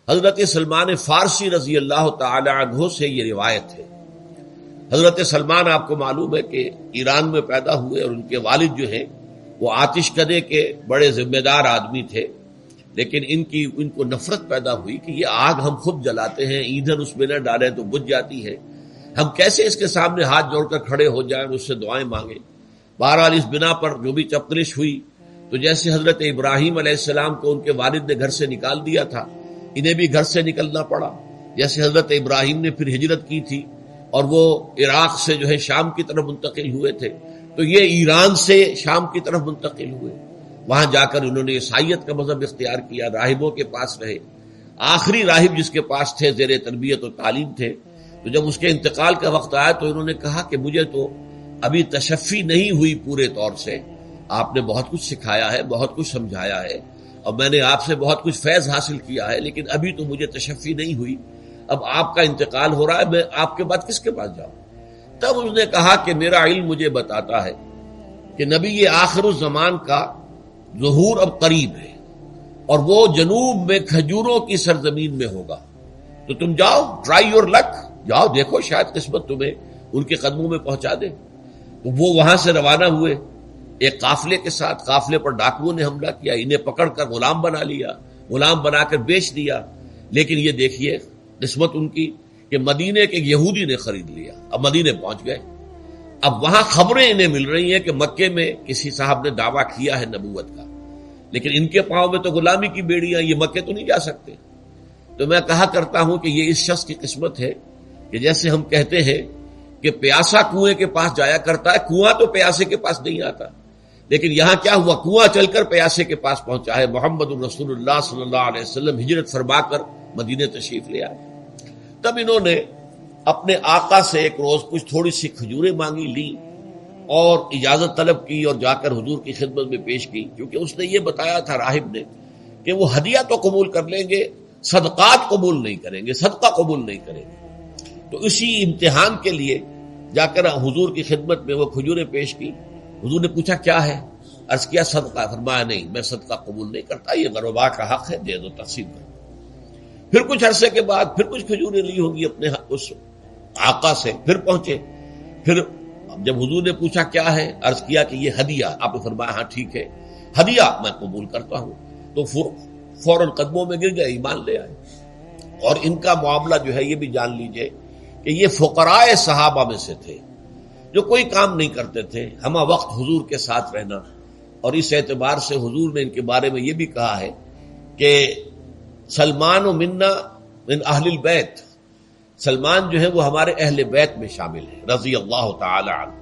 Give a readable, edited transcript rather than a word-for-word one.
حضرت سلمان فارسی رضی اللہ تعالی عنہ سے یہ روایت ہے۔ حضرت سلمان آپ کو معلوم ہے کہ ایران میں پیدا ہوئے اور ان کے والد جو ہیں وہ آتش کدے کے بڑے ذمہ دار آدمی تھے، لیکن ان کو نفرت پیدا ہوئی کہ یہ آگ ہم خود جلاتے ہیں، ایندھن اس میں نہ ڈالیں تو بجھ جاتی ہے، ہم کیسے اس کے سامنے ہاتھ جوڑ کر کھڑے ہو جائیں، اس سے دعائیں مانگیں۔ بہرحال اس بنا پر جو بھی چپقلش ہوئی تو جیسے حضرت ابراہیم علیہ السلام کو ان کے والد نے گھر سے نکال دیا تھا، انہیں بھی گھر سے نکلنا پڑا۔ جیسے حضرت ابراہیم نے پھر ہجرت کی تھی اور وہ عراق سے جو ہے شام کی طرف منتقل ہوئے تھے، تو یہ ایران سے شام کی طرف منتقل ہوئے، وہاں جا کر انہوں نے عیسائیت کا مذہب اختیار کیا، راہبوں کے پاس رہے۔ آخری راہب جس کے پاس تھے زیر تربیت و تعلیم تھے، تو جب اس کے انتقال کا وقت آیا تو انہوں نے کہا کہ مجھے تو ابھی تشفی نہیں ہوئی پورے طور سے، آپ نے بہت کچھ سکھایا ہے، بہت کچھ سمجھایا ہے، اور میں نے آپ سے بہت کچھ فیض حاصل کیا ہے، لیکن ابھی تو مجھے تشفی نہیں ہوئی، اب آپ کا انتقال ہو رہا ہے، میں آپ کے بعد کس کے پاس جاؤں؟ تب اس نے کہا کہ میرا علم مجھے بتاتا ہے کہ نبی یہ آخر الزمان کا ظہور اب قریب ہے، اور وہ جنوب میں کھجوروں کی سرزمین میں ہوگا، تو تم جاؤ، ٹرائی یور لک، جاؤ دیکھو شاید قسمت تمہیں ان کے قدموں میں پہنچا دے۔ تو وہ وہاں سے روانہ ہوئے ایک قافلے کے ساتھ، قافلے پر ڈاکوؤں نے حملہ کیا، انہیں پکڑ کر غلام بنا لیا، غلام بنا کر بیچ دیا، لیکن یہ دیکھیے قسمت ان کی کہ مدینے کے یہودی نے خرید لیا، اب مدینے پہنچ گئے۔ اب وہاں خبریں انہیں مل رہی ہیں کہ مکے میں کسی صاحب نے دعویٰ کیا ہے نبوت کا، لیکن ان کے پاؤں میں تو غلامی کی بیڑیاں، یہ مکے تو نہیں جا سکتے۔ تو میں کہا کرتا ہوں کہ یہ اس شخص کی قسمت ہے کہ جیسے ہم کہتے ہیں کہ پیاسا کنویں کے پاس جایا کرتا ہے، کنواں تو پیاسے کے پاس نہیں آتا، لیکن یہاں کیا ہوا، کنواں چل کر پیاسے کے پاس پہنچا ہے۔ محمد رسول اللہ صلی اللہ علیہ وسلم ہجرت فرما کر مدینے تشریف لے آئے۔ تب انہوں نے اپنے آقا سے ایک روز کچھ تھوڑی سی کھجوریں مانگی، لی اور اجازت طلب کی اور جا کر حضور کی خدمت میں پیش کی، کیونکہ اس نے یہ بتایا تھا راہب نے کہ وہ ہدیہ تو قبول کر لیں گے، صدقات قبول نہیں کریں گے، صدقہ قبول نہیں کریں گے۔ تو اسی امتحان کے لیے جا کر حضور کی خدمت میں وہ کھجوریں پیش کی۔ حضور نے پوچھا کیا ہے، عرض کیا صدقہ، فرمایا نہیں میں صدقہ قبول نہیں کرتا، یہ غربا کا حق ہے، دے دو، تقسیم کرو۔ پھر کچھ عرصے کے بعد پھر کچھ کھجوریں لی ہوں گی اپنے اس آقا سے، پھر پہنچے، پھر جب حضور نے پوچھا کیا ہے، عرض کیا کہ یہ ہدیہ، آپ نے فرمایا ہاں ٹھیک ہے، ہدیہ میں قبول کرتا ہوں، تو فوراً قدموں میں گر گئے، ایمان لے آئے۔ اور ان کا معاملہ جو ہے یہ بھی جان لیجئے کہ یہ فقراء صحابہ میں سے تھے جو کوئی کام نہیں کرتے تھے، ہمہ وقت حضور کے ساتھ رہنا، اور اس اعتبار سے حضور نے ان کے بارے میں یہ بھی کہا ہے کہ سلمان و منا من اہل البیت، سلمان جو ہے وہ ہمارے اہل بیت میں شامل ہے، رضی اللہ تعالی عنہ۔